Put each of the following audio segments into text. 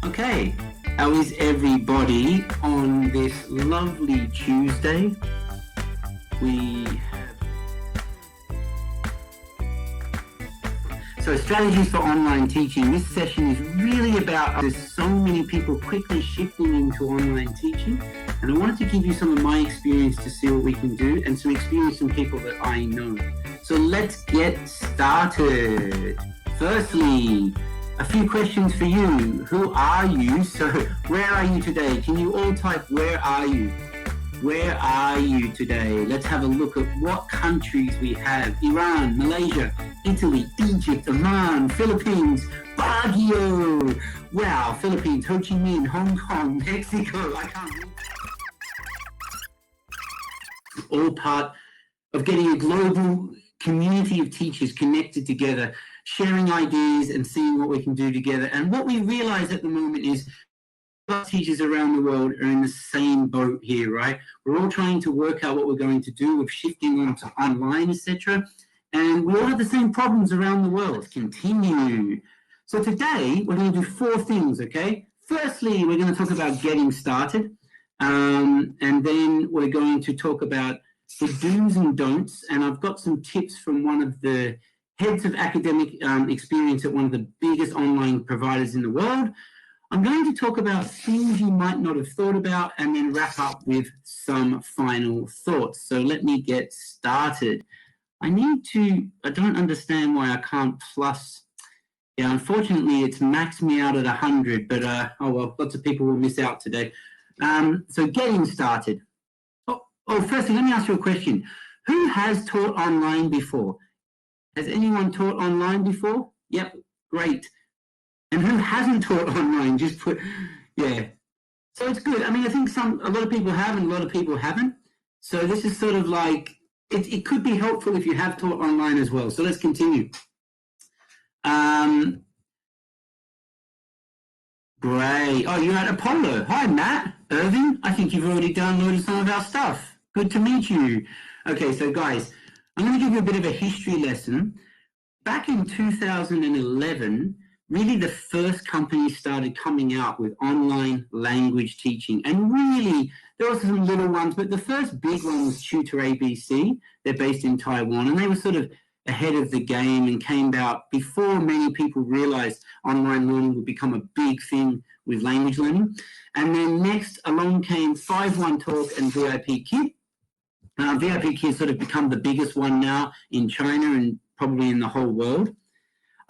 Okay, how is everybody on this lovely Tuesday? We have strategies for online teaching. This session is really about there's so many people quickly shifting into online teaching, and I wanted to give you some of my experience to see what we can do and some experience from people that I know. So let's get started. Firstly, a few questions for you. Who are you? So where are you today? Can you all type, where are you? Where are you today? Let's have a look at what countries we have. Iran, Malaysia, Italy, Egypt, Oman, Philippines, Baguio. Wow, Philippines, Ho Chi Minh, Hong Kong, Mexico. I can't read. All part of getting a global community of teachers connected together, sharing ideas and seeing what we can do together. And what we realize at the moment is teachers around the world are in the same boat here, right? We're all trying to work out what we're going to do with shifting onto online, etc. And we all have the same problems around the world. Continue. So today we're going to do 4 things, okay? Firstly, we're going to talk about getting started. And then we're going to talk about the do's and don'ts, and I've got some tips from one of the heads of academic experience at one of the biggest online providers in the world. I'm going to talk about things you might not have thought about and then wrap up with some final thoughts. So let me get started. I don't understand why I can't plus. Yeah, unfortunately, it's maxed me out at 100, but oh well, lots of people will miss out today. So getting started. Firstly, let me ask you a question. Who has taught online before? Has anyone taught online before? Yep, great. And who hasn't taught online? Just put, yeah. So it's good. I mean, I think a lot of people have and a lot of people haven't. So this is sort of like, it could be helpful if you have taught online as well. So let's continue. Great. Oh, you're at Apollo. Hi, Matt. Irving, I think you've already downloaded some of our stuff. Good to meet you. Okay, so guys, I'm going to give you a bit of a history lesson. Back in 2011, really the first companies started coming out with online language teaching. And really, there were some little ones, but the first big one was Tutor ABC. They're based in Taiwan, and they were sort of ahead of the game and came out before many people realized online learning would become a big thing with language learning. And then next along came 5-1 Talk and VIP Kid. VIP Kid sort of become the biggest one now in China and probably in the whole world.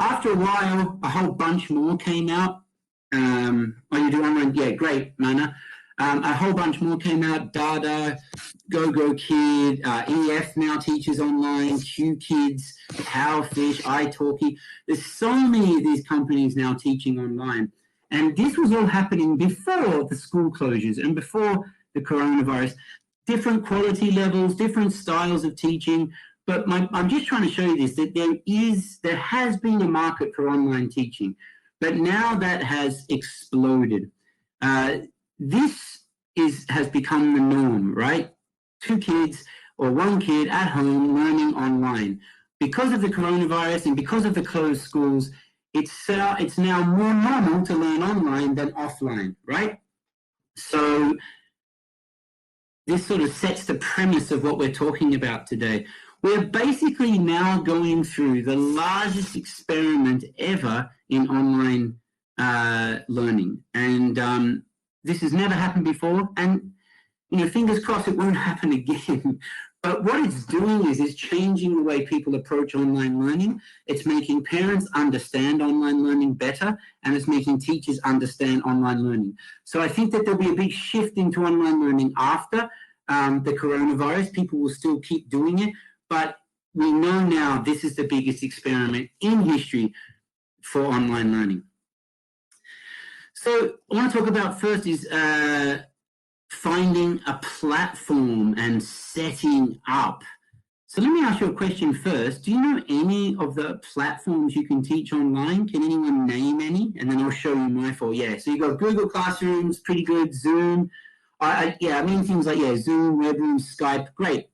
After a while, a whole bunch more came out. You do online? Yeah, great, Mana. A whole bunch more came out. Dada, Go Kid, EF now teaches online, Q Kids, Powerfish, iTalki. There's so many of these companies now teaching online. And this was all happening before the school closures and before the coronavirus. Different quality levels, different styles of teaching. But I'm just trying to show you this, that there has been a market for online teaching, but now that has exploded. This has become the norm, right? 2 kids or 1 kid at home learning online. Because of the coronavirus and because of the closed schools, it's now more normal to learn online than offline, right? So this sort of sets the premise of what we're talking about today. We're basically now going through the largest experiment ever in online learning. And this has never happened before. And, fingers crossed it won't happen again. But what it's doing is it's changing the way people approach online learning. It's making parents understand online learning better, and it's making teachers understand online learning. So I think that there'll be a big shift into online learning after the coronavirus. People will still keep doing it, but we know now this is the biggest experiment in history for online learning. So I want to talk about first is finding a platform and setting up. So let me ask you a question first. Do you know any of the platforms you can teach online? Can anyone name any? And then I'll show you my 4. Yeah, so you've got Google Classrooms, pretty good, Zoom. Things like, Zoom, Webroom, Skype, great.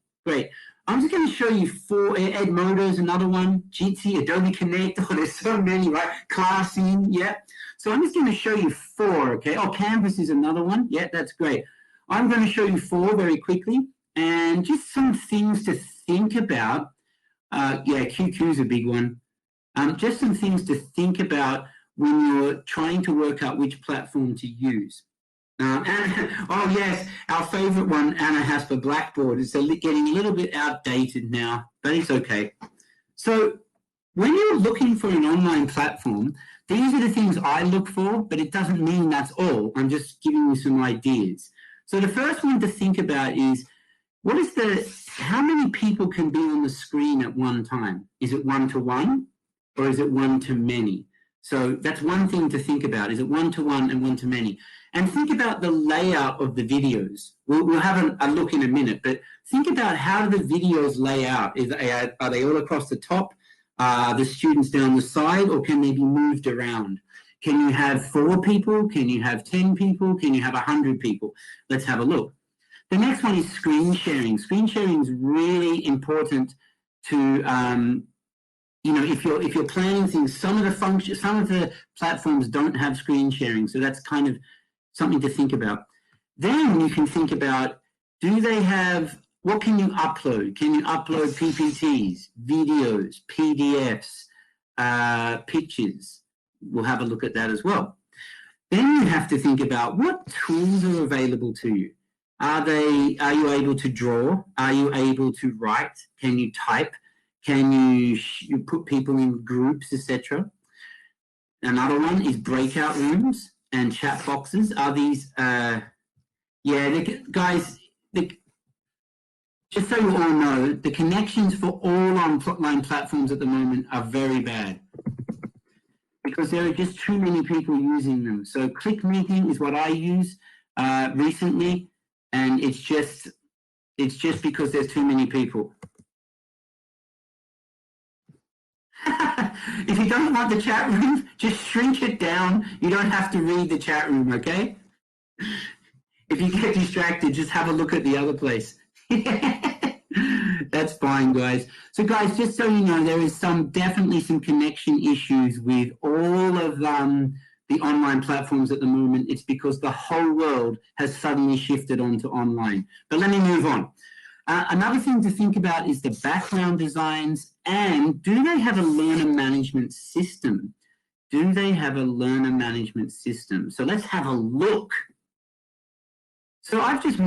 I'm just going to show you 4. Edmodo is another one. Jitsi, Adobe Connect. Oh, there's so many, right? Classing, yeah. So I'm just going to show you 4, okay? Oh, Canvas is another one. Yeah, that's great. I'm going to show you 4 very quickly, and just some things to think about. Yeah, QQ is a big one. Just some things to think about when you're trying to work out which platform to use. Oh yes, our favorite one, Anna has for Blackboard, is getting a little bit outdated now, but it's okay. So when you're looking for an online platform, these are the things I look for, but it doesn't mean that's all. I'm just giving you some ideas. So the first one to think about is, how many people can be on the screen at one time? Is it one-to-one or is it one-to-many? So that's one thing to think about. Is it one-to-one and one-to-many? And think about the layout of the videos. We'll have a look in a minute, but think about how the videos lay out. Are they all across the top? The students down the side, or can they be moved around? Can you have 4 people? Can you have 10 people? Can you have 100 people? Let's have a look. The next one is screen sharing. Screen sharing is really important to, if you're planning things. Some of the platforms don't have screen sharing, so that's kind of something to think about. Then you can think about, what can you upload? Can you upload PPTs, videos, PDFs, pictures? We'll have a look at that as well. Then you have to think about what tools are available to you. Are you able to draw? Are you able to write? Can you type? Can you put people in groups, etc.? Another one is breakout rooms and chat boxes. Are these, guys, just so you all know, the connections for all online platforms at the moment are very bad because there are just too many people using them. So Click Meeting is what I use recently, and it's just because there's too many people. If you don't want the chat room, just shrink it down. You don't have to read the chat room, okay? If you get distracted, just have a look at the other place. That's fine, guys. So, guys, just so you know, there is definitely some connection issues with all of the online platforms at the moment. It's because the whole world has suddenly shifted onto online. But let me move on. Another thing to think about is the background designs, and do they have a learner management system? Do they have a learner management system? So let's have a look. So I've just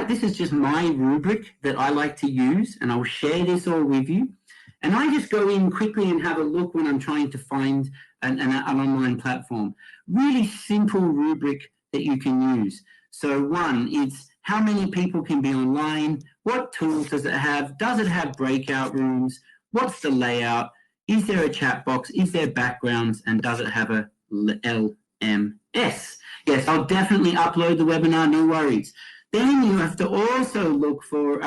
this is just my rubric that I like to use, and I'll share this all with you. And I just go in quickly and have a look when I'm trying to find an online platform. Really simple rubric that you can use. So one, it's how many people can be online? What tools does it have? Does it have breakout rooms? What's the layout? Is there a chat box? Is there backgrounds? And does it have a LMS? Yes, I'll definitely upload the webinar, no worries. Then you have to also look for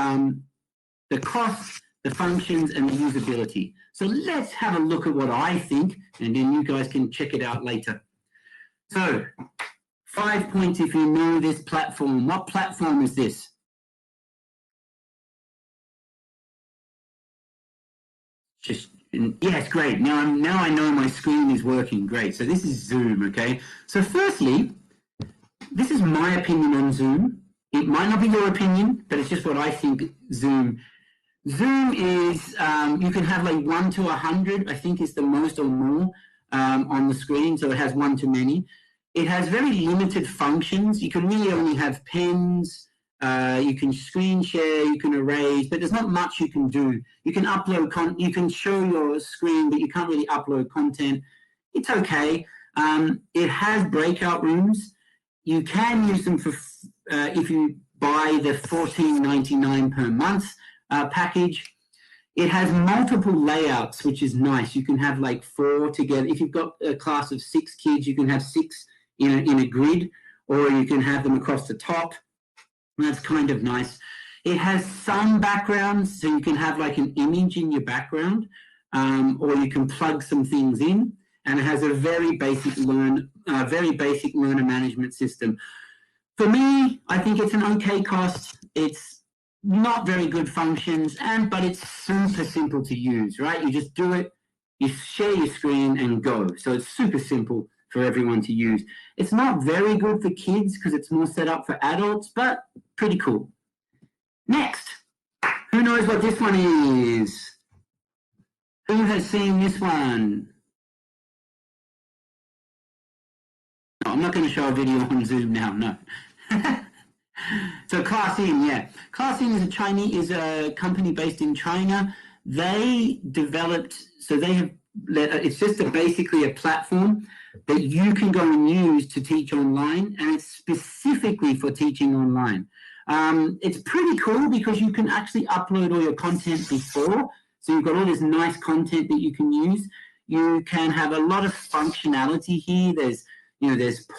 the costs, the functions, and the usability. So let's have a look at what I think, and then you guys can check it out later. So 5 points if you know this platform. What platform is this? Yes, great. Now I know my screen is working. Great. So this is Zoom, okay? So firstly, this is my opinion on Zoom. It might not be your opinion, but it's just what I think Zoom is, you can have like 1 to 100, I think is the most or more on the screen. So it has 1 to many. It has very limited functions. You can really only have pens, you can screen share, you can erase, but there's not much you can do. You can upload you can show your screen, but you can't really upload content. It's okay. It has breakout rooms. You can use them for if you buy the $14.99 per month package. It has multiple layouts, which is nice. You can have like 4 together. If you've got a class of 6 kids, you can have 6 in a grid, or you can have them across the top. That's kind of nice. It has some backgrounds, so you can have like an image in your background, or you can plug some things in. And it has a very basic learner management system. For me, I think it's an okay cost. It's not very good functions, but it's super simple to use, right? You just do it, you share your screen and go. So it's super simple for everyone to use. It's not very good for kids because it's more set up for adults, but pretty cool. Next, who knows what this one is? Who has seen this one? No, I'm not going to show a video on Zoom now, no. So ClassIn, yeah. ClassIn is a company based in China. They developed, so they have, it's just basically a platform that you can go and use to teach online, and it's specifically for teaching online. It's pretty cool because you can actually upload all your content before, so you've got all this nice content that you can use. You can have a lot of functionality here. There's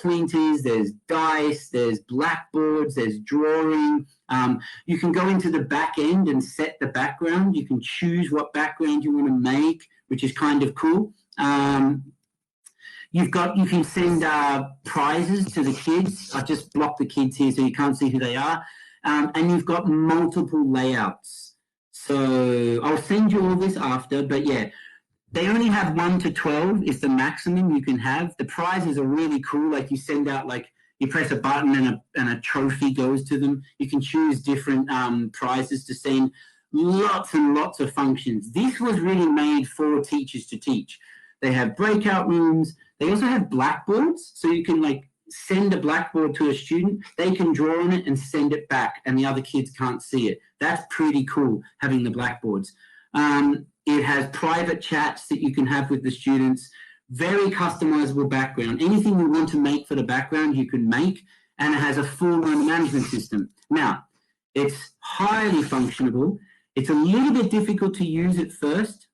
pointers, there's dice, there's blackboards, there's drawing. You can go into the back end and set the background. You can choose what background you want to make, which is kind of cool. You can send prizes to the kids. I've just blocked the kids here so you can't see who they are. And you've got multiple layouts. So I'll send you all this after, but yeah, they only have 1 to 12 is the maximum you can have. The prizes are really cool. Like you send out, like you press a button and a trophy goes to them. You can choose different prizes to send. Lots and lots of functions. This was really made for teachers to teach. They have breakout rooms. They also have blackboards. So you can like send a blackboard to a student. They can draw on it and send it back and the other kids can't see it. That's pretty cool, having the blackboards. It has private chats that you can have with the students, very customizable background. Anything you want to make for the background, you can make, and it has a full learner management system. Now, it's highly functionable. It's a little bit difficult to use at first.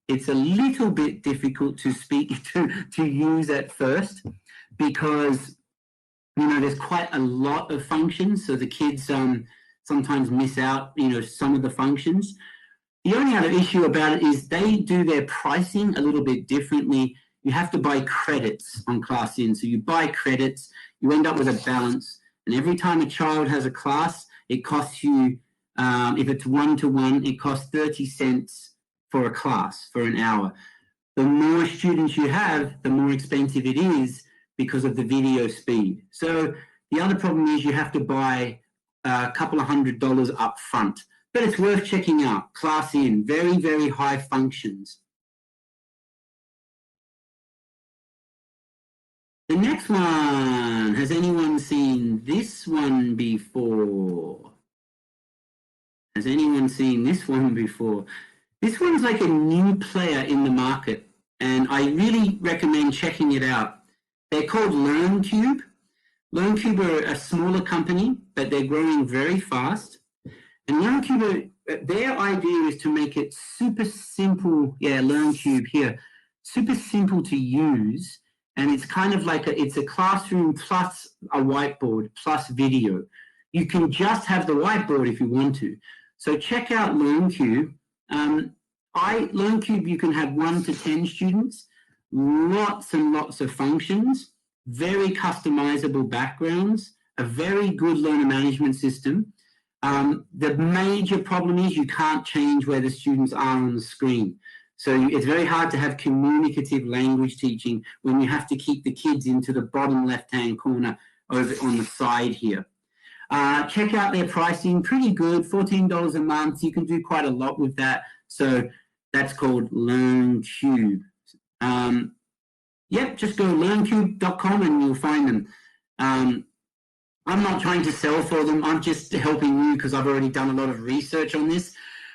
It's a little bit difficult to use at first because, there's quite a lot of functions, so the kids sometimes miss out, some of the functions. The only other issue about it is they do their pricing a little bit differently. You have to buy credits on ClassIn. So you buy credits, you end up with a balance. And every time a child has a class, it costs you, if it's 1-to-1, it costs 30 cents for a class, for an hour. The more students you have, the more expensive it is because of the video speed. So the other problem is you have to buy a couple of $100 up front. But it's worth checking out. ClassIn, very, very high functions. The next one, has anyone seen this one before? Has anyone seen this one before? This one's like a new player in the market, and I really recommend checking it out. They're called LearnCube. LearnCube are a smaller company, but they're growing very fast. And LearnCube, their idea is to make it super simple. Yeah, LearnCube here, super simple to use. And it's kind of like it's a classroom plus a whiteboard plus video. You can just have the whiteboard if you want to. So check out LearnCube. LearnCube, you can have 1 to 10 students, lots and lots of functions, very customizable backgrounds, a very good learner management system. The major problem is you can't change where the students are on the screen. So it's very hard to have communicative language teaching when you have to keep the kids into the bottom left-hand corner over on the side here. Check out their pricing, pretty good, $14 a month. You can do quite a lot with that. So that's called LearnCube. Yep, just go learncube.com and you'll find them. I'm not trying to sell for them. I'm just helping you because I've already done a lot of research on this.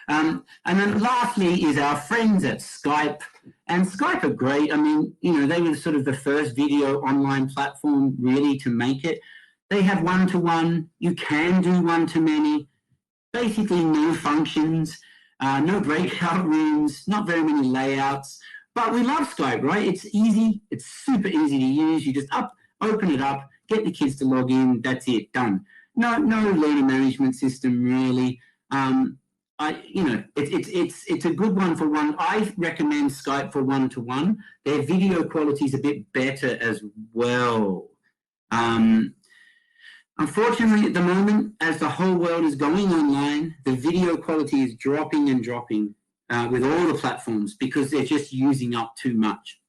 And then lastly is our friends at Skype. And Skype are great. I mean, they were sort of the first video online platform really to make it. They have 1-to-1. You can do 1-to-many. Basically no functions, no breakout rooms, not very many layouts. But we love Skype, right? It's easy. It's super easy to use. You just open it up, get the kids to log in. That's it, done. No learner management system really. It's a good one for one. I recommend Skype for 1-to-1. Their video quality is a bit better as well. Unfortunately, at the moment, as the whole world is going online, the video quality is dropping and dropping with all the platforms because they're just using up too much.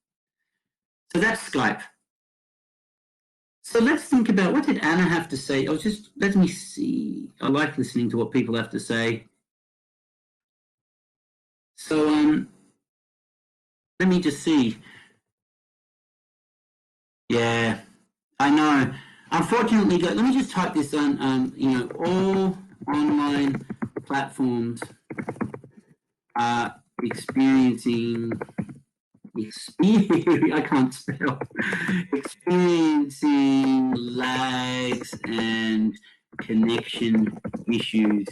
So that's Skype. So let's think about, what did Anna have to say? Let me see. I like listening to what people have to say. So let me just see. Yeah, I know. Unfortunately, let me just type this on, all online platforms are experiencing, I can't spell, experiencing lags and connection issues.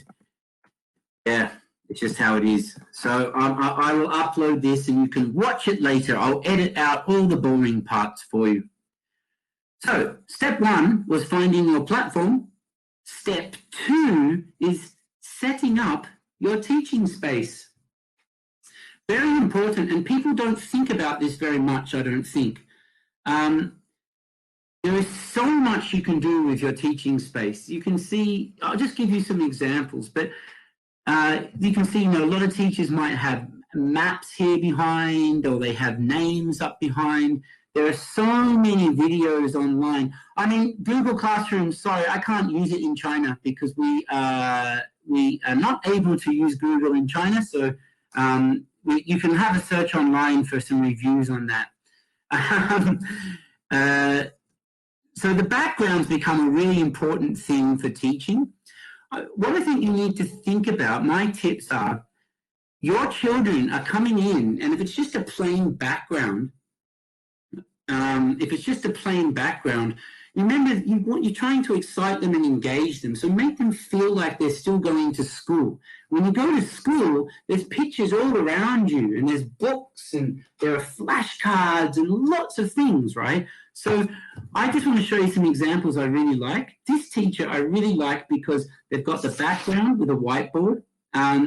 Yeah, it's just how it is. So I will upload this and you can watch it later. I'll edit out all the boring parts for you. So step 1 was finding your platform. Step 2 is setting up your teaching space. Very important, and people don't think about this very much, I don't think. There is so much you can do with your teaching space. You can see, I'll just give you some examples, but you can see, a lot of teachers might have maps here behind, or they have names up behind. There are so many videos online. I mean, Google Classroom, sorry, I can't use it in China because we are not able to use Google in China. So you can have a search online for some reviews on that. So the backgrounds become a really important thing for teaching. What I think you need to think about, my tips are, your children are coming in, and if it's just a plain background, remember you're trying to excite them and engage them, so make them feel like they're still going to school. When you go to school, there's pictures all around you, and there's books, and there are flashcards and lots of things, right? So I just want to show you some examples I really like. This teacher I really like because they've got the background with a whiteboard.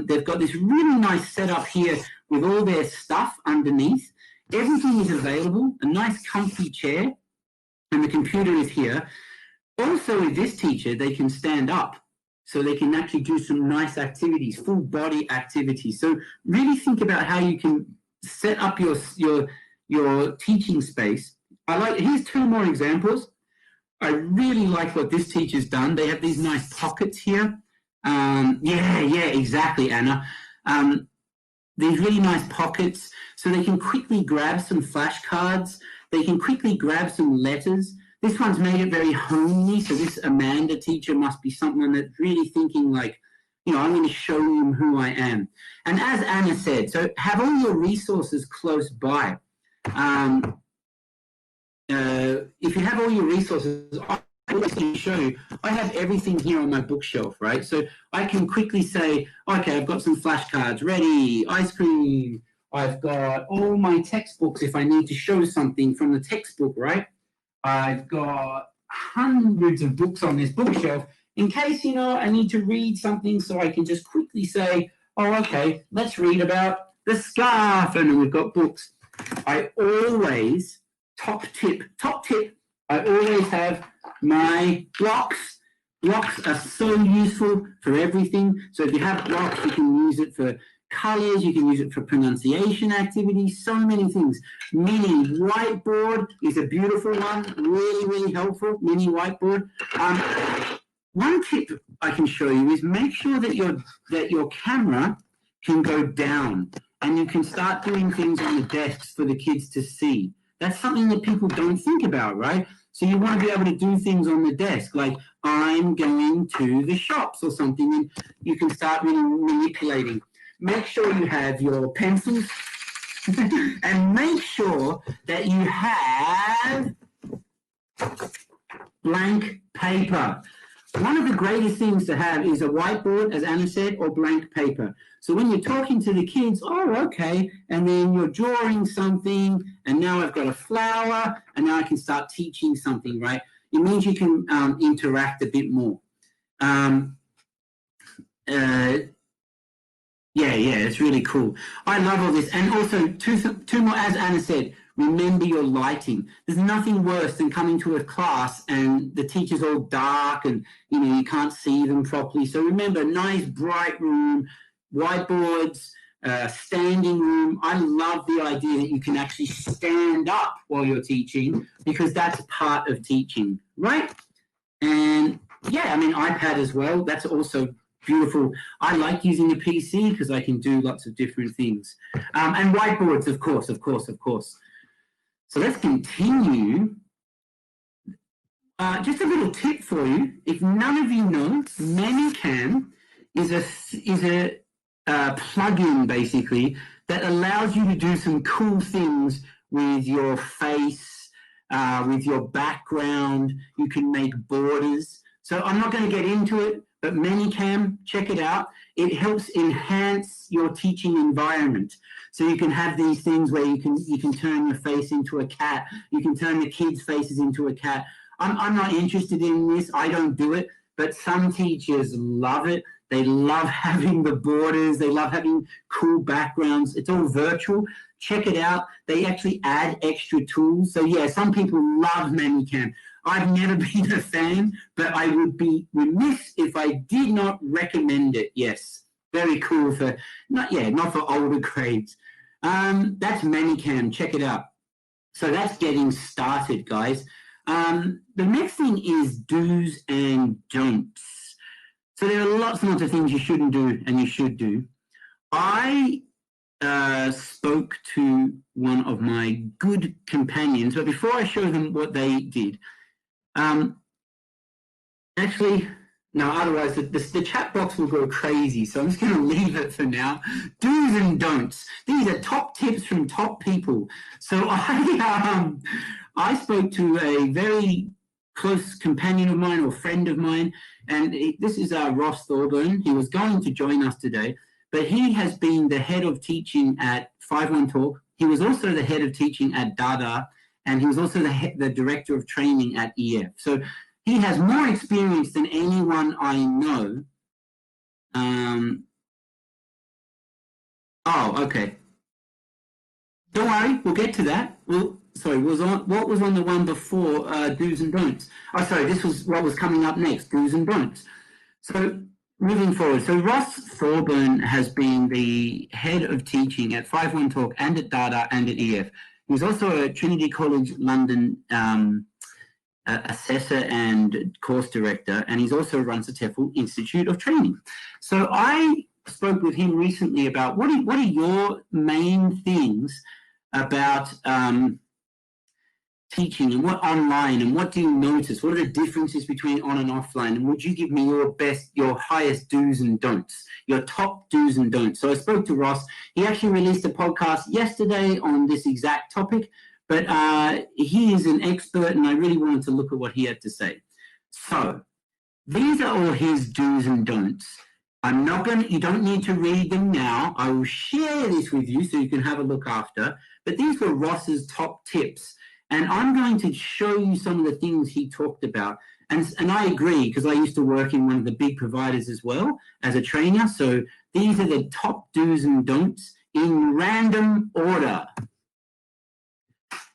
They've got this really nice setup here with all their stuff underneath. Everything is available, a nice comfy chair, and the computer is here. Also with this teacher, they can stand up, so they can actually do some nice activities, full body activities. So really think about how you can set up your teaching space. Here's 2 more examples. I really like what this teacher's done. They have these nice pockets here. Yeah, exactly, Anna. These really nice pockets, so they can quickly grab some flashcards. They can quickly grab some letters. This one's made it very homely, so this Amanda teacher must be someone that's really thinking like, I'm going to show them who I am. And as Anna said, so have all your resources close by. If you have all your resources, I can show you, I have everything here on my bookshelf, right? So I can quickly say, okay, I've got some flashcards ready, ice cream, I've got all my textbooks if I need to show something from the textbook, right? I've got hundreds of books on this bookshelf in case, I need to read something, so I can just quickly say, oh, okay, let's read about the scarf, and we've got books. I always, top tip, I always have my blocks. Blocks are so useful for everything. So if you have blocks, you can use it for colors, you can use it for pronunciation activities, so many things. Mini whiteboard is a beautiful one, really, really helpful, mini whiteboard. One tip I can show you is make sure that your camera can go down and you can start doing things on the desks for the kids to see. That's something that people don't think about, right? So you want to be able to do things on the desk, like I'm going to the shops or something, and you can start really manipulating. Make sure you have your pencils and make sure that you have blank paper. One of the greatest things to have is a whiteboard, as Anna said, or blank paper. So when you're talking to the kids, oh, okay, and then you're drawing something, and now I've got a flower, and now I can start teaching something, right? It means you can interact a bit more. Yeah, it's really cool. I love all this. And also, two more, as Anna said, Remember your lighting. There's nothing worse than coming to a class and the teacher's all dark and you can't see them properly. So remember, nice bright room, whiteboards, standing room. I love the idea that you can actually stand up while you're teaching, because that's part of teaching, right? And yeah, I mean, iPad as well. That's also beautiful. I like using a PC because I can do lots of different things. And whiteboards, of course. So let's continue. Just a little tip for you. If none of you know, ManyCam is a plugin, basically, that allows you to do some cool things with your face, with your background. You can make borders. So I'm not going to get into it, but ManyCam, check it out. It helps enhance your teaching environment. So you can have these things where you can turn your face into a cat. You can turn the kids' faces into a cat. I'm not interested in this. I don't do it, but some teachers love it. They love having the borders. They love having cool backgrounds. It's all virtual. Check it out. They actually add extra tools. So yeah, some people love ManyCam. I've never been a fan, but I would be remiss if I did not recommend it. Yes, very cool for not for older grades. That's ManyCam. Check it out. So that's getting started, guys. The next thing is do's and don'ts. So there are lots and lots of things you shouldn't do and you should do. I spoke to one of my good companions, but before I show them what they did, actually, no, otherwise the chat box will go crazy, so I'm just going to leave it for now. Do's and don'ts. These are top tips from top people. So I spoke to a very close companion of mine or friend of mine, and this is Ross Thorburn. He was going to join us today, but he has been the head of teaching at 51 Talk. He was also the head of teaching at Dada, and he was also the director of training at EF. So he has more experience than anyone I know. Okay. Don't worry, we'll get to that. What was on the one before do's and don'ts? Oh, sorry, this was what was coming up next, do's and don'ts. So moving forward, so Ross Thorburn has been the head of teaching at 51 Talk and at Dada and at EF. He's also a Trinity College London assessor and course director, and he's also runs the TEFL Institute of Training. So I spoke with him recently about what are your main things about teaching and what online, and what do you notice? What are the differences between on and offline? And would you give me your highest do's and don'ts, your top do's and don'ts? So I spoke to Ross. He actually released a podcast yesterday on this exact topic, but he is an expert, and I really wanted to look at what he had to say. So these are all his do's and don'ts. You don't need to read them now. I will share this with you so you can have a look after. But these were Ross's top tips. And I'm going to show you some of the things he talked about. And I agree, because I used to work in one of the big providers as well as a trainer. So these are the top do's and don'ts in random order.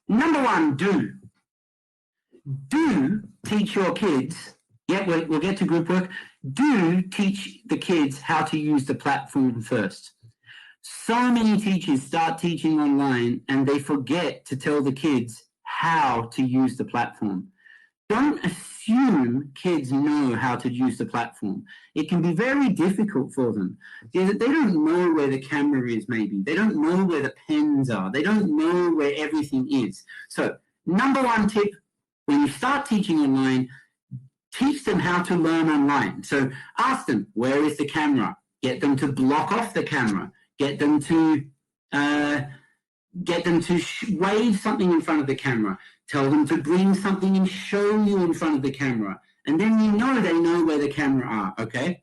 Number one, do. Do teach your kids. Yeah, we'll get to group work. Do teach the kids how to use the platform first. So many teachers start teaching online and they forget to tell the kids how to use the platform. Don't assume kids know how to use the platform. It can be very difficult for them. They don't know where the camera is, maybe. They don't know where the pens are. They don't know where everything is. So, number one tip, when you start teaching online, teach them how to learn online. So ask them, where is the camera? Get them to block off the camera. Get them to wave something in front of the camera. Tell them to bring something and show you in front of the camera. And then they know where the camera are, okay?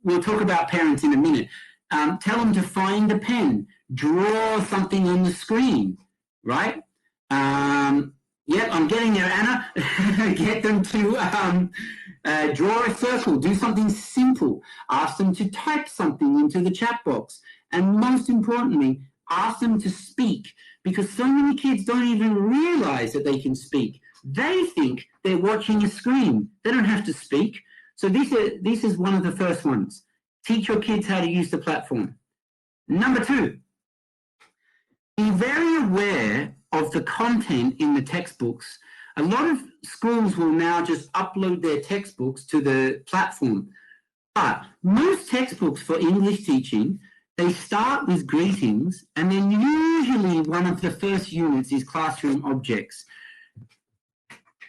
We'll talk about parents in a minute. Tell them to find a pen. Draw something on the screen, right? Yep, I'm getting there, Anna. Get them to draw a circle, do something simple. Ask them to type something into the chat box. And most importantly, Ask them to speak, because so many kids don't even realize that they can speak. They think they're watching a screen. They don't have to speak. So this is one of the first ones. Teach your kids how to use the platform. Number 2, be very aware of the content in the textbooks. A lot of schools will now just upload their textbooks to the platform. But most textbooks for English teaching, they start with greetings, and then usually one of the first units is classroom objects,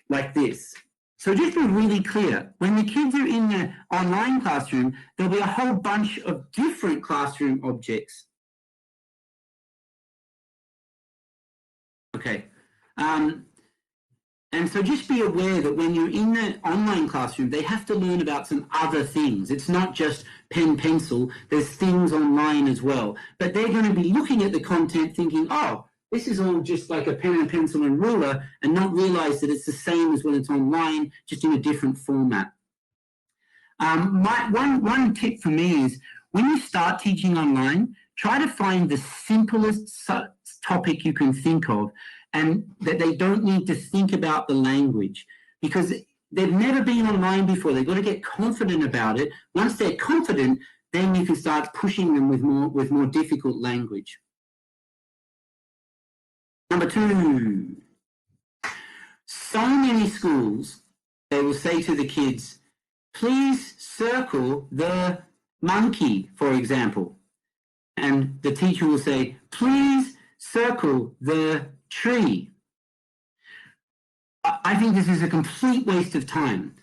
like this. So just be really clear, when the kids are in the online classroom, there'll be a whole bunch of different classroom objects. Okay. And so just be aware that when you're in the online classroom, they have to learn about some other things. It's not just pen, pencil. There's things online as well. But they're going to be looking at the content thinking, oh, this is all just like a pen and pencil and ruler, and not realize that it's the same as when it's online, just in a different format. One tip for me is, when you start teaching online, try to find the simplest topic you can think of, and that they don't need to think about the language, because they've never been online before. They've got to get confident about it. Once they're confident, then you can start pushing them with more difficult language. Number 2, so many schools, they will say to the kids, please circle the monkey, for example. And the teacher will say, please circle the tree. I think this is a complete waste of time.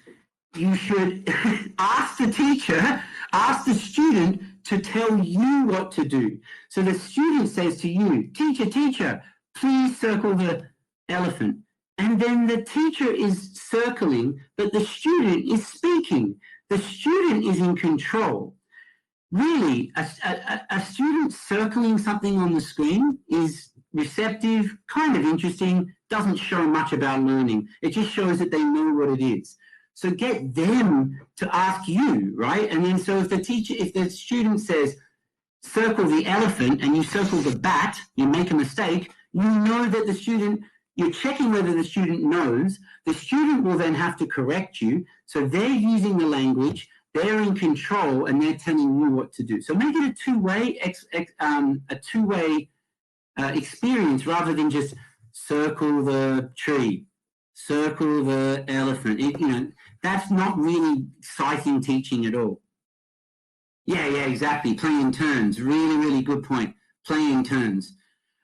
You should ask the teacher, ask the student to tell you what to do. So the student says to you, teacher, please circle the elephant. And then the teacher is circling, but the student is speaking. The student is in control. Really, a student circling something on the screen is receptive, kind of interesting, doesn't show much about learning. It just shows that they know what it is. So get them to ask you, right? And then so if the student says, circle the elephant, and you circle the bat, you make a mistake, you know that the student, you're checking whether the student knows. The student will then have to correct you. So they're using the language, they're in control, and they're telling you what to do. So make it a two-way experience, rather than just circle the tree, circle the elephant. That's not really exciting teaching at all. Yeah, exactly. Playing turns. Really, really good point. Playing turns.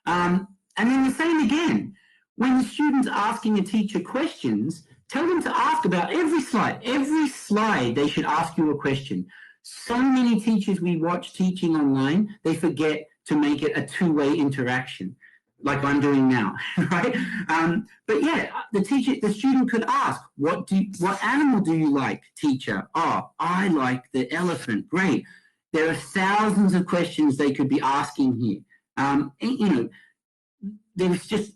And then the same again. When the student's asking a teacher questions, tell them to ask about every slide. Every slide, they should ask you a question. So many teachers we watch teaching online, they forget to make it a two-way interaction, like I'm doing now, right? But yeah, the student could ask, what animal do you like, teacher? Oh, I like the elephant. Great. There are thousands of questions they could be asking here. There's just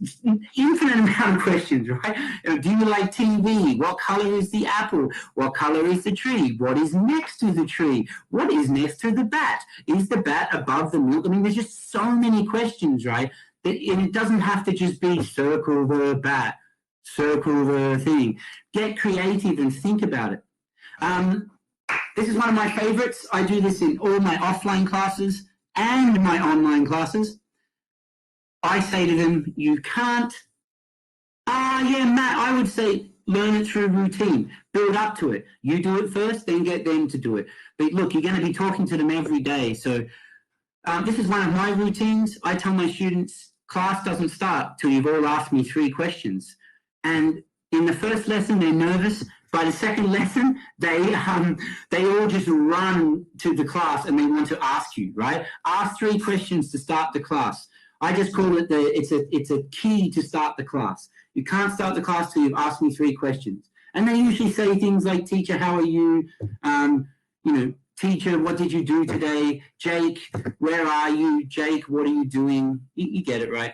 infinite amount of questions, right? Do you like TV? What color is the apple? What color is the tree? What is next to the tree? What is next to the bat? Is the bat above the milk? I mean, there's just so many questions, right? And it doesn't have to just be circle the bat, circle the thing. Get creative and think about it. This is one of my favorites. I do this in all my offline classes and my online classes. I say to them, you can't. Yeah, Matt, I would say learn it through routine. Build up to it. You do it first, then get them to do it. But look, you're going to be talking to them every day. So this is one of my routines. I tell my students, class doesn't start till you've all asked me 3 questions. And in the first lesson, they're nervous. By the second lesson, they all just run to the class and they want to ask you, right? Ask 3 questions to start the class. I just call it it's a key to start the class. You can't start the class till you've asked me 3 questions. And they usually say things like, teacher, how are you? Teacher, what did you do today? Jake, where are you? Jake, what are you doing? You get it, right?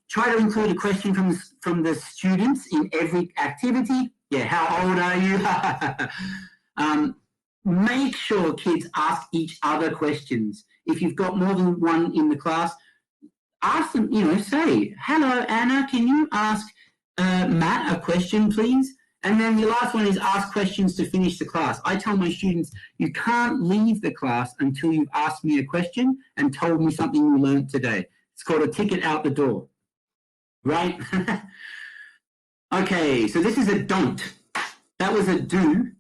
Try to include a question from the students in every activity. Yeah, how old are you? Make sure kids ask each other questions. If you've got more than one in the class, ask them, say, hello, Anna, can you ask Matt a question, please? And then the last one is ask questions to finish the class. I tell my students, you can't leave the class until you've asked me a question and told me something you learned today. It's called a ticket out the door, right? Okay, so this is a don't. That was a do.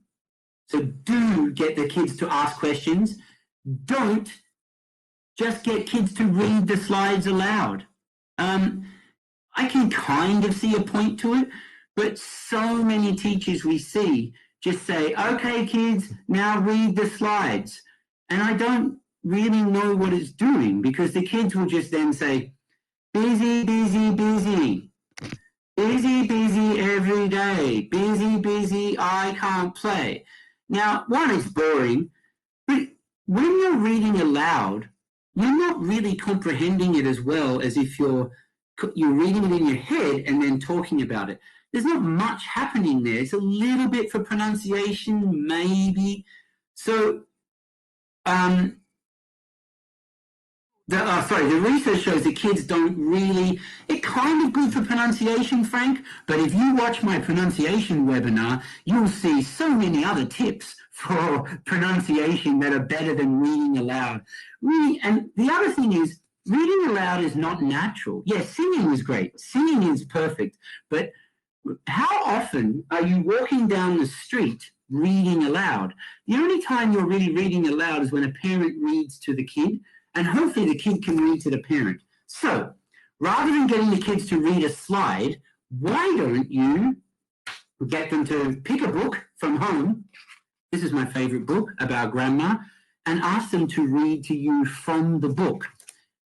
So do get the kids to ask questions. Don't just get kids to read the slides aloud. I can kind of see a point to it, but so many teachers we see just say, okay, kids, now read the slides. And I don't really know what it's doing because the kids will just then say, busy, busy, busy. Busy, busy every day. Busy, busy, I can't play. Now, one, it's boring, but when you're reading aloud, you're not really comprehending it as well as if you're reading it in your head and then talking about it. There's not much happening there. It's a little bit for pronunciation, maybe. So, the research shows that kids don't really, it's kind of good for pronunciation, Frank, but if you watch my pronunciation webinar, you'll see so many other tips for pronunciation that are better than reading aloud. Really, and the other thing is, reading aloud is not natural. Yes, singing is great. Singing is perfect. But how often are you walking down the street reading aloud? The only time you're really reading aloud is when a parent reads to the kid, and hopefully the kid can read to the parent. So rather than getting the kids to read a slide, why don't you get them to pick a book from home? This is my favorite book about grandma, and ask them to read to you from the book.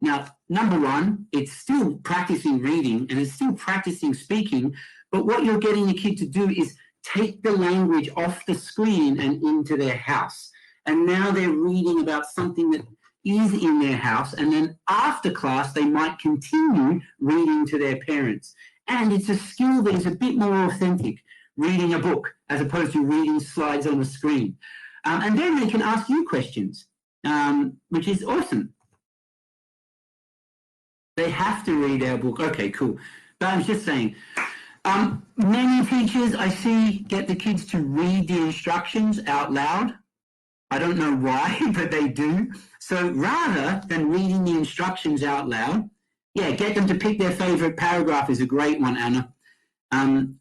Now, number one, it's still practicing reading and it's still practicing speaking, but what you're getting the kid to do is take the language off the screen and into their house. And now they're reading about something that is in their house, and then after class, they might continue reading to their parents. And it's a skill that is a bit more authentic, reading a book as opposed to reading slides on a screen. And then they can ask you questions, which is awesome. They have to read our book. Okay, cool. But I was just saying, many teachers I see get the kids to read the instructions out loud. I don't know why, but they do. So rather than reading the instructions out loud, get them to pick their favorite paragraph is a great one, Anna.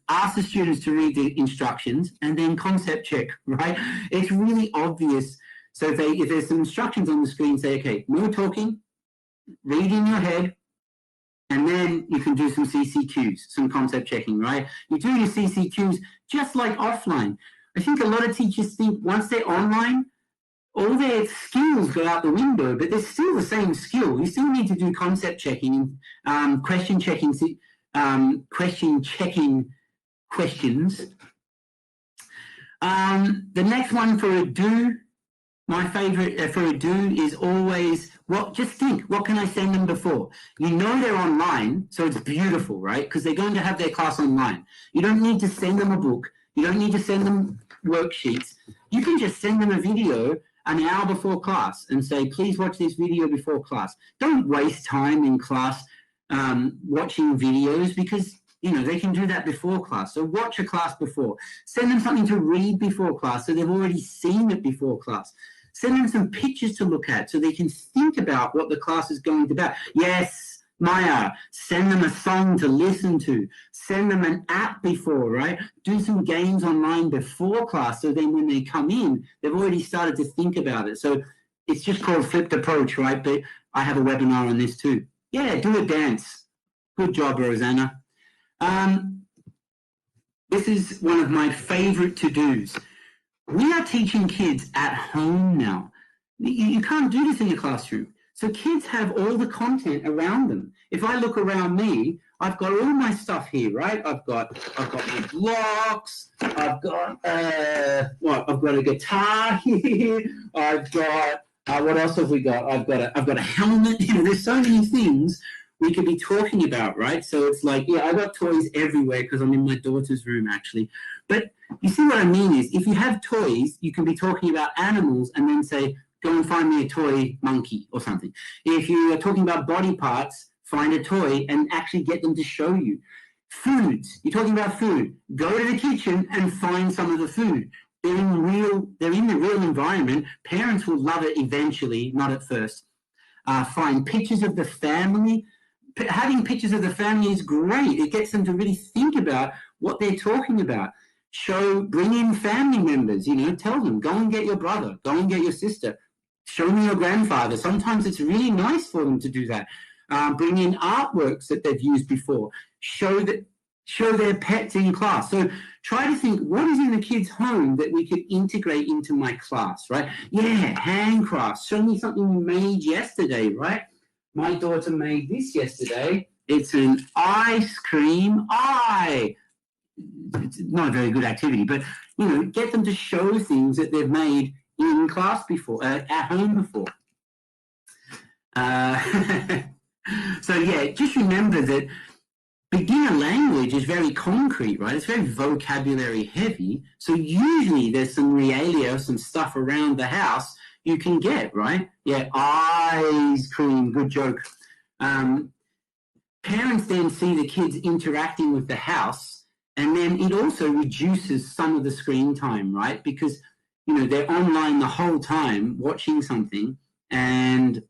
Ask the students to read the instructions and then concept check, right? It's really obvious. So if there's some instructions on the screen, say, okay, no talking, read in your head, and then you can do some CCQs, some concept checking, right? You do your CCQs just like offline. I think a lot of teachers think once they're online, all their skills go out the window, but they're still the same skill. You still need to do concept checking, question checking questions. The next one for a do, my favorite for a do is always, just think, what can I send them before? You know they're online, so it's beautiful, right? Because they're going to have their class online. You don't need to send them a book. You don't need to send them worksheets. You can just send them a video an hour before class and say, please watch this video before class. Don't waste time in class watching videos because, they can do that before class. So watch a class before. Send them something to read before class so they've already seen it before class. Send them some pictures to look at so they can think about what the class is going to be about. Yes, Maya, send them a song to listen to. Send them an app before, right? Do some games online before class so then when they come in, they've already started to think about it. So it's just called flipped approach, right? But I have a webinar on this too. Yeah, do a dance. Good job, Rosanna. This is one of my favorite to-dos. We are teaching kids at home now. You can't do this in your classroom. So kids have all the content around them. If I look around me, I've got all my stuff here, right? I've got my blocks. I've got I've got a guitar here. I've got what else have we got? I've got a helmet. There's so many things we could be talking about, right? So it's like, I got toys everywhere because I'm in my daughter's room actually. But you see what I mean is if you have toys, you can be talking about animals and then say, go and find me a toy monkey or something. If you are talking about body parts, find a toy and actually get them to show you. Foods, you're talking about food. Go to the kitchen and find some of the food. They're in the real environment. Parents will love it eventually, not at first. Find pictures of the family. Having pictures of the family is great. It gets them to really think about what they're talking about. Bring in family members, tell them, go and get your brother, go and get your sister. Show me your grandfather. Sometimes it's really nice for them to do that. Bring in artworks that they've used before. Show their pets in class. So try to think, what is in the kids' home that we could integrate into my class, right? Yeah, handcrafts. Show me something you made yesterday, right? My daughter made this yesterday. It's an ice cream eye. It's not a very good activity, but, get them to show things that they've made in class before, at home before. So, yeah, just remember that beginner language is very concrete, right? It's very vocabulary heavy. So usually there's some realia, some stuff around the house you can get, right? Yeah, ice cream, good joke. Parents then see the kids interacting with the house, and then it also reduces some of the screen time, right? Because, they're online the whole time watching something, and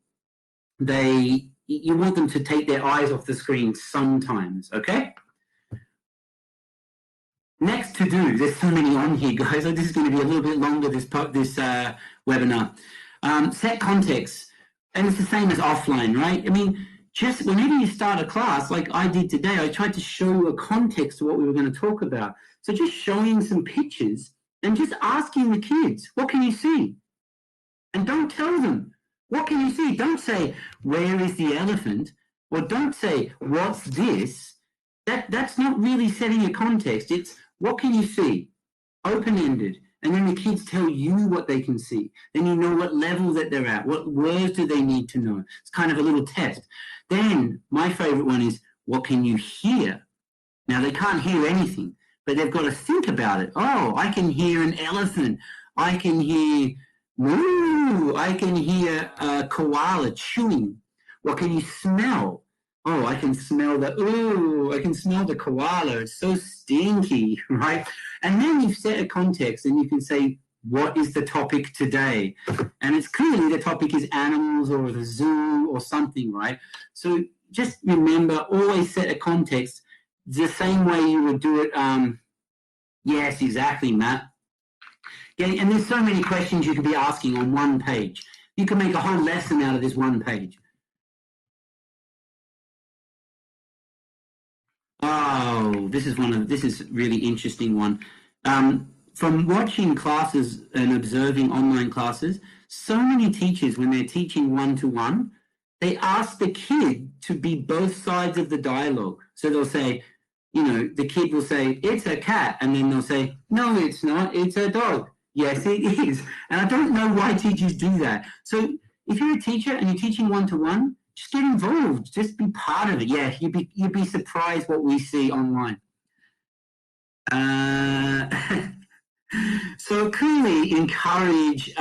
you want them to take their eyes off the screen sometimes, okay? Next to do, there's so many on here, guys. This is going to be a little bit longer, this webinar. Set context, and it's the same as offline, right? I mean, just whenever you start a class, like I did today, I tried to show you a context to what we were going to talk about. So just showing some pictures and just asking the kids, what can you see? And don't tell them, what can you see? Don't say, where is the elephant? Or don't say, what's this? That's not really setting a context. It's, what can you see? Open-ended. And then the kids tell you what they can see. Then you know what level that they're at. What words do they need to know? It's kind of a little test. Then my favorite one is, what can you hear? Now, they can't hear anything, but they've got to think about it. Oh, I can hear an elephant. I can hear moo. I can hear a koala chewing. What can you smell? Oh, I can smell I can smell the koala. It's so stinky, right? And then you've set a context and you can say, what is the topic today? And it's clearly the topic is animals or the zoo or something, right? So just remember, always set a context the same way you would do it. Yes, exactly, Matt. Yeah, and there's so many questions you could be asking on one page. You can make a whole lesson out of this one page. Oh, this is a really interesting one. From watching classes and observing online classes, so many teachers, when they're teaching one-to-one, they ask the kid to be both sides of the dialogue. So they'll say, the kid will say, it's a cat. And then they'll say, no, it's not. It's a dog. Yes, it is. And I don't know why teachers do that. So if you're a teacher and you're teaching one-to-one, just get involved. Just be part of it. Yeah, you'd be surprised what we see online. So clearly encourage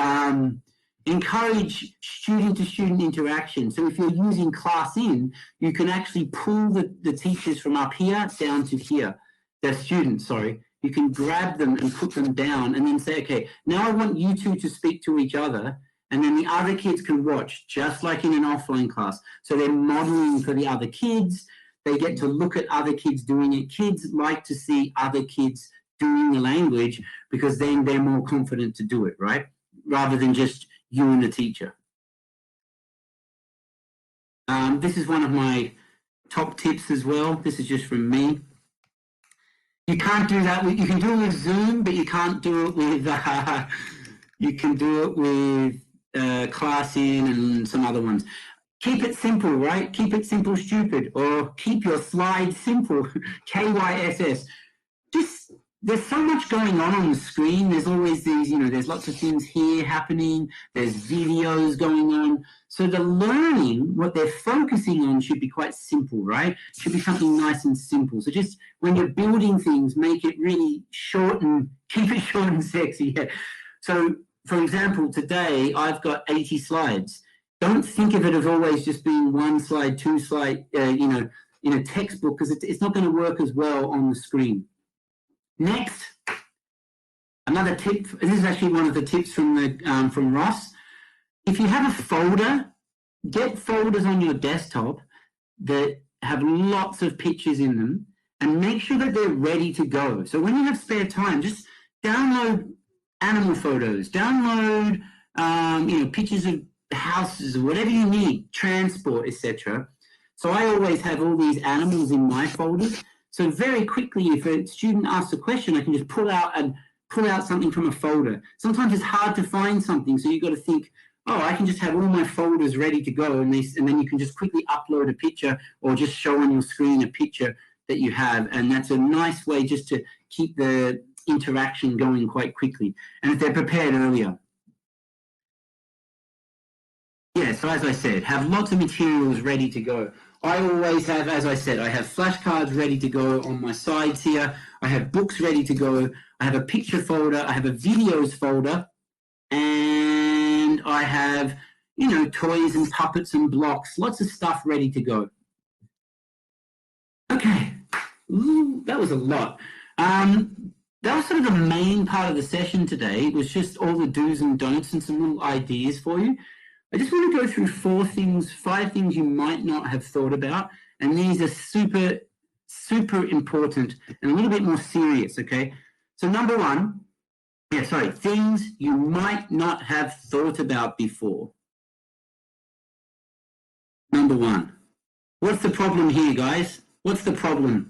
student-to-student interaction. So if you're using Class-in, you can actually pull the teachers from up here down to here, the students, sorry. You can grab them and put them down and then say, okay, now I want you two to speak to each other, and then the other kids can watch, just like in an offline class. So they're modeling for the other kids. They get to look at other kids doing it. Kids like to see other kids doing the language because then they're more confident to do it, right? Rather than just you and the teacher. This is one of my top tips as well. This is just from me. You can't do that. You can do it with Zoom, but you can't do it with. You can do it with Class-in and some other ones. Keep it simple, right? Keep it simple, stupid, or keep your slides simple. KYSS. Just there's so much going on the screen. There's always these, there's lots of things here happening. There's videos going on. So the learning, what they're focusing on should be quite simple, right? Should be something nice and simple. So just when you're building things, make it really short and keep it short and sexy. Yeah. So for example, today I've got 80 slides. Don't think of it as always just being one slide, two slide, in a textbook, because it's not going to work as well on the screen. Next, another tip. This is actually one of the tips from Ross. If you have a folder, get folders on your desktop that have lots of pictures in them, and make sure that they're ready to go. So when you have spare time, just download animal photos, download pictures of houses or whatever you need, transport, etc. So I always have all these animals in my folders. So very quickly, if a student asks a question, I can just pull out something from a folder. Sometimes it's hard to find something, so you've got to think, oh, I can just have all my folders ready to go, and then you can just quickly upload a picture or just show on your screen a picture that you have, and that's a nice way just to keep the interaction going quite quickly, and if they're prepared earlier. Yeah, so as I said, have lots of materials ready to go. I always have, as I said, I have flashcards ready to go on my sides here. I have books ready to go. I have a picture folder. I have a videos folder. And I have, toys and puppets and blocks, lots of stuff ready to go. Okay, that was a lot. That was sort of the main part of the session today. It was just all the do's and don'ts and some little ideas for you. I just want to go through 5 things you might not have thought about, and these are super, super important and a little bit more serious, okay? So number 1, things you might not have thought about before. Number 1. What's the problem here, guys? What's the problem?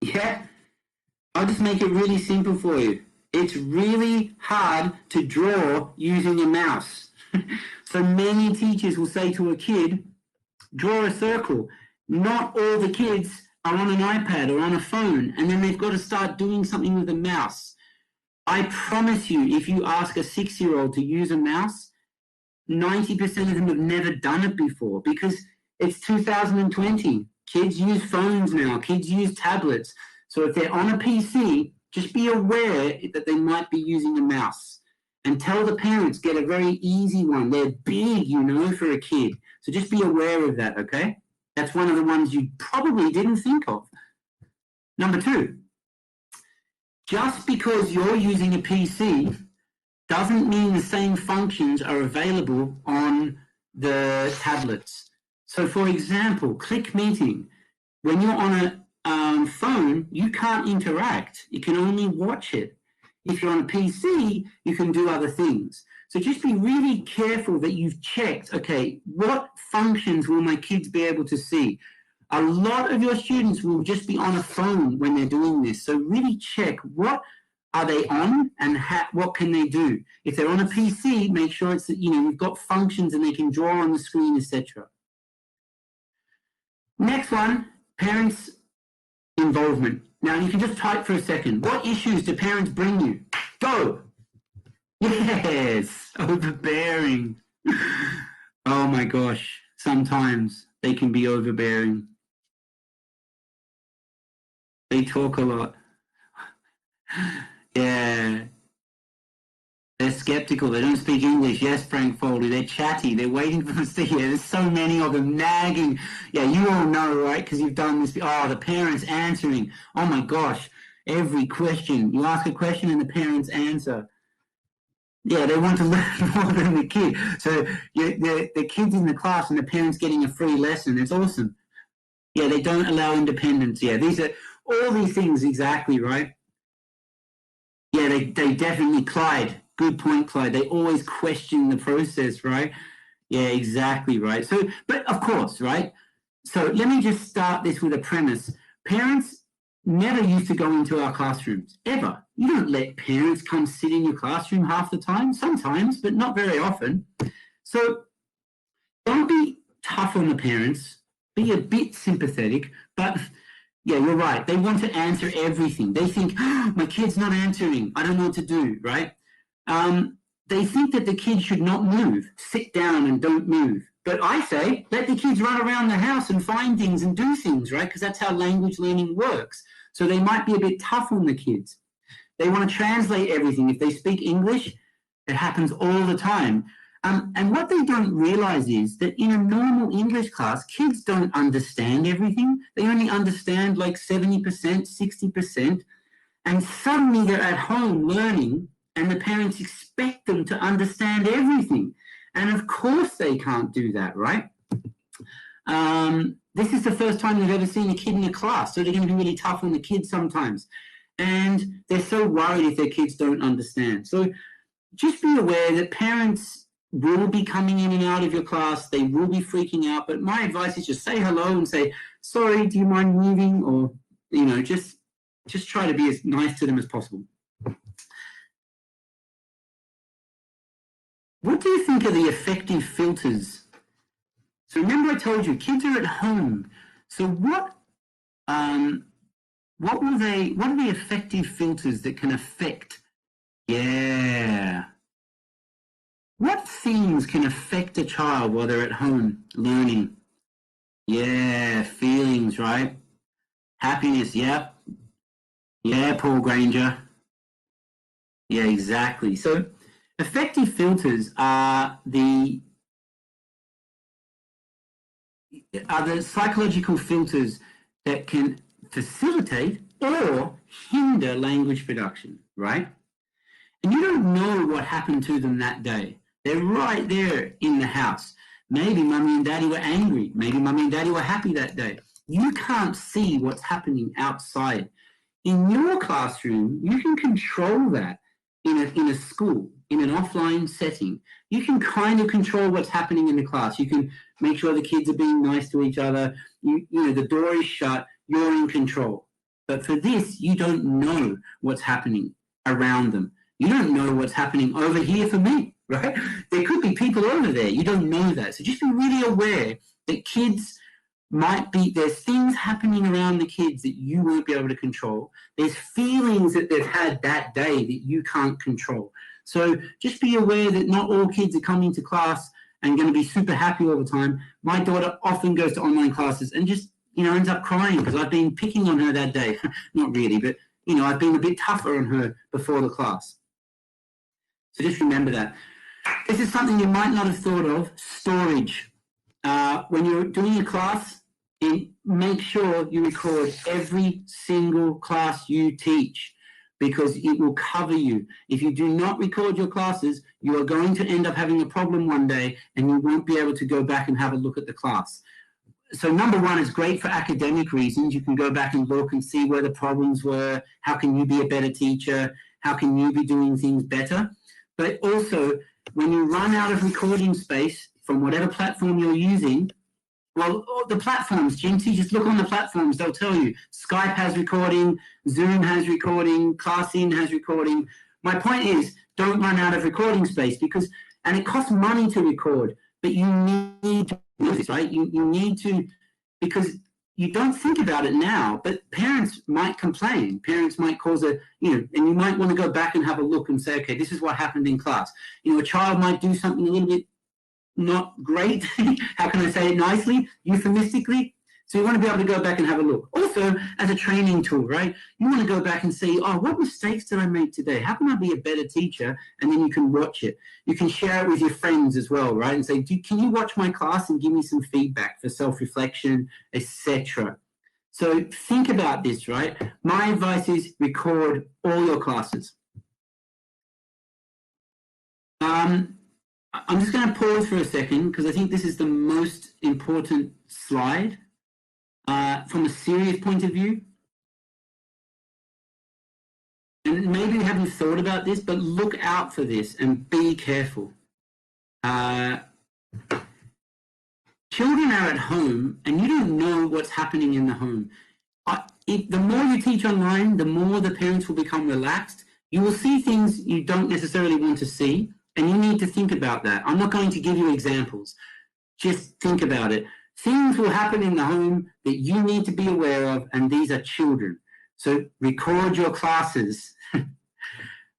Yeah, I'll just make it really simple for you. It's really hard to draw using a mouse. So many teachers will say to a kid, draw a circle. Not all the kids are on an iPad or on a phone, and then they've got to start doing something with a mouse. I promise you, if you ask a 6-year-old to use a mouse, 90% of them have never done it before, because it's 2020. Kids use phones now. Kids use tablets. So if they're on a PC, just be aware that they might be using a mouse. And tell the parents, get a very easy one. They're big, for a kid. So just be aware of that, okay? That's one of the ones you probably didn't think of. Number 2, just because you're using a PC doesn't mean the same functions are available on the tablets. So for example, Click Meeting, when you're on a phone, you can't interact. You can only watch it. If you're on a PC, you can do other things. So just be really careful that you've checked, okay, what functions will my kids be able to see? A lot of your students will just be on a phone when they're doing this. So really check what are they on and what can they do. If they're on a PC, make sure it's, you've got functions and they can draw on the screen, etc. Next one, parents' involvement. Now you can just type for a second. What issues do parents bring you? Go. Yes, overbearing. Oh my gosh, sometimes they can be overbearing. They talk a lot. Yeah. They're skeptical. They don't speak English. Yes, Frank Foley. They're chatty. They're waiting for us to hear. There's so many of them nagging. Yeah, you all know, right? Because you've done this. Oh, the parents answering. Oh my gosh. Every question. You ask a question and the parents answer. Yeah, they want to learn more than the kid. So the kid's in the class and the parents getting a free lesson. It's awesome. Yeah, they don't allow independence. Yeah, these are all these things exactly, right? Yeah, they definitely, Clyde. Good point, Clyde. They always question the process, right? Yeah, exactly, right. So, but of course, right? So let me just start this with a premise. Parents never used to go into our classrooms, ever. You don't let parents come sit in your classroom half the time, sometimes, but not very often. So don't be tough on the parents. Be a bit sympathetic, but yeah, you're right. They want to answer everything. They think, oh, my kid's not answering. I don't know what to do, right? they think that the kids should not move, sit down and don't move. But I say, let the kids run around the house and find things and do things, right? Because that's how language learning works. So they might be a bit tough on the kids. They want to translate everything. If they speak English, it happens all the time. And what they don't realize is that in a normal English class, kids don't understand everything. They only understand like 70%, 60%. And suddenly they're at home learning, and the parents expect them to understand everything. And of course they can't do that, right? This is the first time they've ever seen a kid in a class, so they're going to be really tough on the kids sometimes. And they're so worried if their kids don't understand. So just be aware that parents will be coming in and out of your class. They will be freaking out. But my advice is just say hello and say, sorry, do you mind moving? Or, just try to be as nice to them as possible. What do you think are the effective filters? So remember I told you, kids are at home. So what are the effective filters that can affect? Yeah. What things can affect a child while they're at home learning? Yeah, feelings, right? Happiness, yep. Yeah, Paul Granger. Yeah, exactly. So effective filters are the psychological filters that can facilitate or hinder language production, right? And you don't know what happened to them that day. They're right there in the house. Maybe mummy and daddy were angry. Maybe mummy and daddy were happy that day. You can't see what's happening outside. In your classroom, you can control that in a school, in an offline setting. You can kind of control what's happening in the class. You can make sure the kids are being nice to each other. The door is shut. You're in control. But for this, you don't know what's happening around them. You don't know what's happening over here for me, right? There could be people over there. You don't know that. So just be really aware that kids there's things happening around the kids that you won't be able to control. There's feelings that they've had that day that you can't control. So just be aware that not all kids are coming to class and going to be super happy all the time. My daughter often goes to online classes and just, ends up crying because I've been picking on her that day. Not really, but, I've been a bit tougher on her before the class. So just remember that. This is something you might not have thought of, storage. When you're doing a class, make sure you record every single class you teach because it will cover you. If you do not record your classes, you are going to end up having a problem one day and you won't be able to go back and have a look at the class. So number one is great for academic reasons. You can go back and look and see where the problems were. How can you be a better teacher? How can you be doing things better? But also, when you run out of recording space from whatever platform you're using, well, the platforms, gym teachers, look on the platforms, they'll tell you. Skype has recording, Zoom has recording, ClassIn has recording. My point is, don't run out of recording space and it costs money to record, but you need to do this, right? You need to, because you don't think about it now, but parents might complain. Parents might cause and you might want to go back and have a look and say, okay, this is what happened in class. A child might do something a little bit not great. How can I say it nicely, euphemistically? So you want to be able to go back and have a look. Also, as a training tool, right? You want to go back and see, what mistakes did I make today? How can I be a better teacher? And then you can watch it. You can share it with your friends as well, right? And say, can you watch my class and give me some feedback for self-reflection, etc. So think about this, right? My advice is record all your classes. I'm just going to pause for a second because I think this is the most important slide from a serious point of view. And maybe you haven't thought about this, but look out for this and be careful. Children are at home and you don't know what's happening in the home. The more you teach online, the more the parents will become relaxed. You will see things you don't necessarily want to see. And you need to think about that. I'm not going to give you examples. Just think about it. Things will happen in the home that you need to be aware of, and these are children. So record your classes.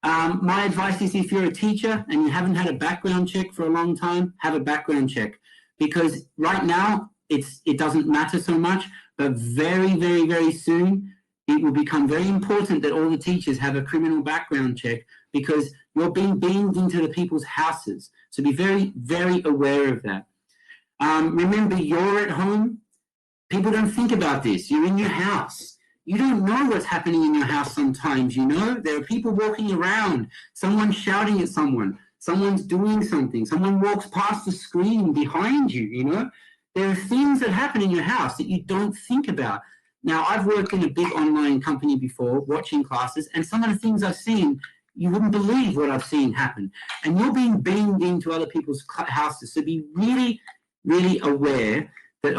My advice is if you're a teacher and you haven't had a background check for a long time, have a background check. Because right now, it doesn't matter so much, but very, very, very soon, it will become very important that all the teachers have a criminal background check because you're being beamed into the people's houses. So be very, very aware of that. Remember, you're at home. People don't think about this. You're in your house. You don't know what's happening in your house sometimes, you know? There are people walking around, someone's shouting at someone, someone's doing something, someone walks past the screen behind you, you know? There are things that happen in your house that you don't think about. Now, I've worked in a big online company before, watching classes, and some of the things I've seen, you wouldn't believe what I've seen happen. And you're being beamed into other people's houses, so be really, really aware that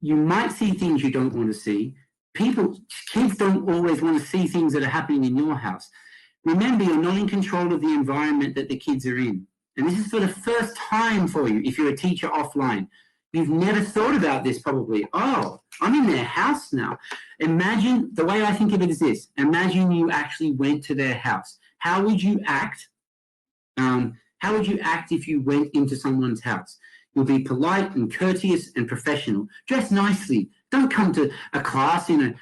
you might see things you don't want to see. Kids don't always want to see things that are happening in your house. Remember, you're not in control of the environment that the kids are in. And this is for the first time for you if you're a teacher offline. You've never thought about this probably. Oh, I'm in their house now. Imagine, the way I think of it is this. Imagine you actually went to their house. How would you act? How would you act if you went into someone's house? You'll be polite and courteous and professional. Dress nicely. Don't come to a class in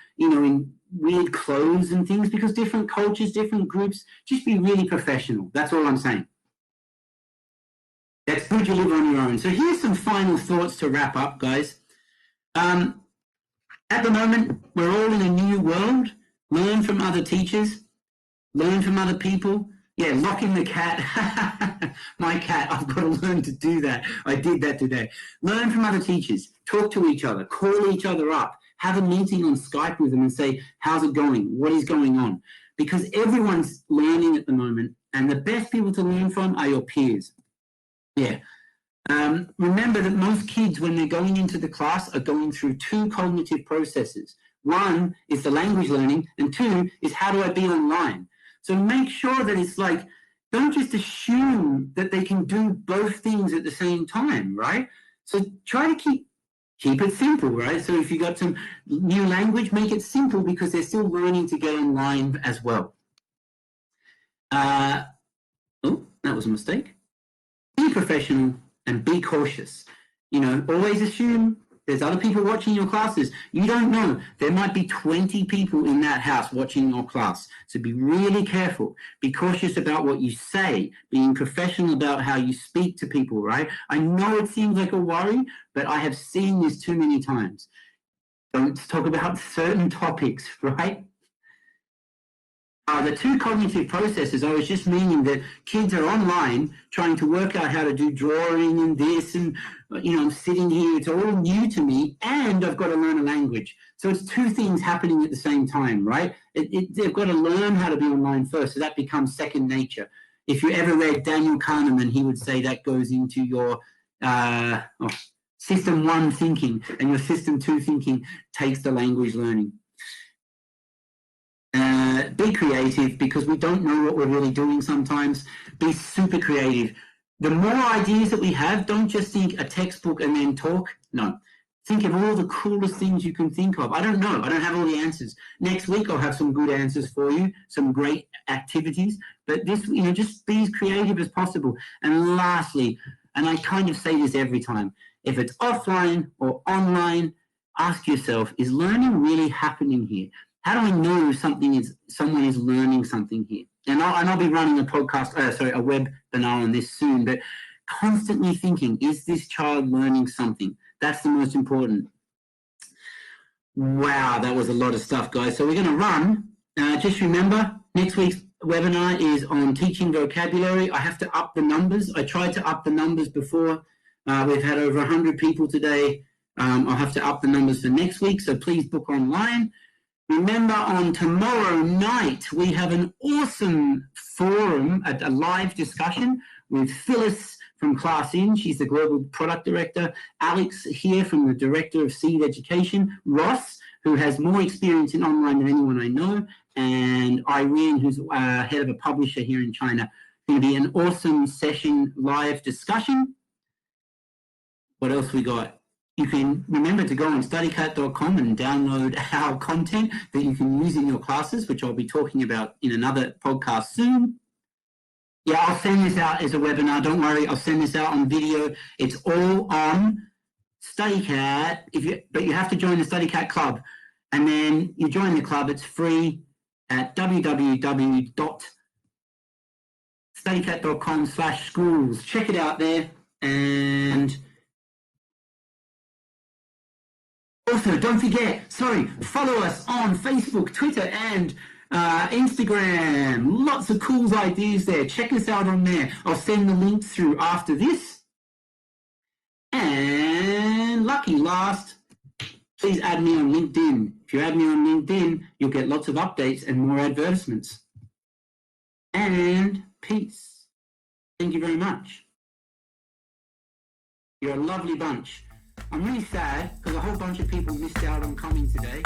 weird clothes and things because different cultures, different groups. Just be really professional. That's all I'm saying. That's good you live on your own. So here's some final thoughts to wrap up, guys. At the moment, we're all in a new world. Learn from other teachers. Learn from other people. Yeah, lock in the cat. My cat, I've got to learn to do that. I did that today. Learn from other teachers. Talk to each other. Call each other up. Have a meeting on Skype with them and say, how's it going? What is going on? Because everyone's learning at the moment, and the best people to learn from are your peers. Yeah. Remember that most kids, when they're going into the class, are going through two cognitive processes. One is the language learning, and two is how do I be online? So make sure that it's like, don't just assume that they can do both things at the same time, right? So try to keep it simple, right? So if you got some new language, make it simple because they're still learning to get online as well. Oh, that was a mistake. Be professional and be cautious. You know, always assume there's other people watching your classes. You don't know. There might be 20 people in that house watching your class. So be really careful. Be cautious about what you say. Being professional about how you speak to people, right? I know it seems like a worry, but I have seen this too many times. Don't talk about certain topics, right? The two cognitive processes, I was just meaning that kids are online trying to work out how to do drawing and this and, I'm sitting here, it's all new to me and I've got to learn a language. So it's two things happening at the same time, right? They've got to learn how to be online first, so that becomes second nature. If you ever read Daniel Kahneman, he would say that goes into your system one thinking, and your system two thinking takes the language learning. Be creative because we don't know what we're really doing sometimes. Be super creative. The more ideas that we have, don't just think a textbook and then talk. No. Think of all the coolest things you can think of. I don't know. I don't have all the answers. Next week, I'll have some good answers for you, some great activities. But this, just be as creative as possible. And lastly, and I kind of say this every time, if it's offline or online, ask yourself, is learning really happening here? How do I know someone is learning something here? And I'll be running a webinar on this soon, but constantly thinking, is this child learning something? That's the most important. Wow, that was a lot of stuff, guys. So we're going to run. Just remember, next week's webinar is on teaching vocabulary. I have to up the numbers. I tried to up the numbers before. We've had over 100 people today. I'll have to up the numbers for next week, so please book online. Remember, on tomorrow night, we have an awesome forum, a live discussion with Phyllis from Class In. She's the Global Product Director. Alex here from the Director of Seed Education. Ross, who has more experience in online than anyone I know. And Irene, who's head of a publisher here in China. It's going to be an awesome session, live discussion. What else we got? You can remember to go on studycat.com and download our content that you can use in your classes, which I'll be talking about in another podcast soon. Yeah, I'll send this out as a webinar. Don't worry, I'll send this out on video. It's all on Studycat. But you have to join the Studycat Club, and then you join the club. It's free at www.studycat.com/schools. Check it out there, and also don't forget. Follow us on Facebook, Twitter, and Instagram. Lots of cool ideas there. Check us out on there. I'll send the links through after this. And lucky last, please add me on LinkedIn. If you add me on LinkedIn, you'll get lots of updates and more advertisements. And peace. Thank you very much. You're a lovely bunch. I'm really sad because a whole bunch of people missed out on coming today.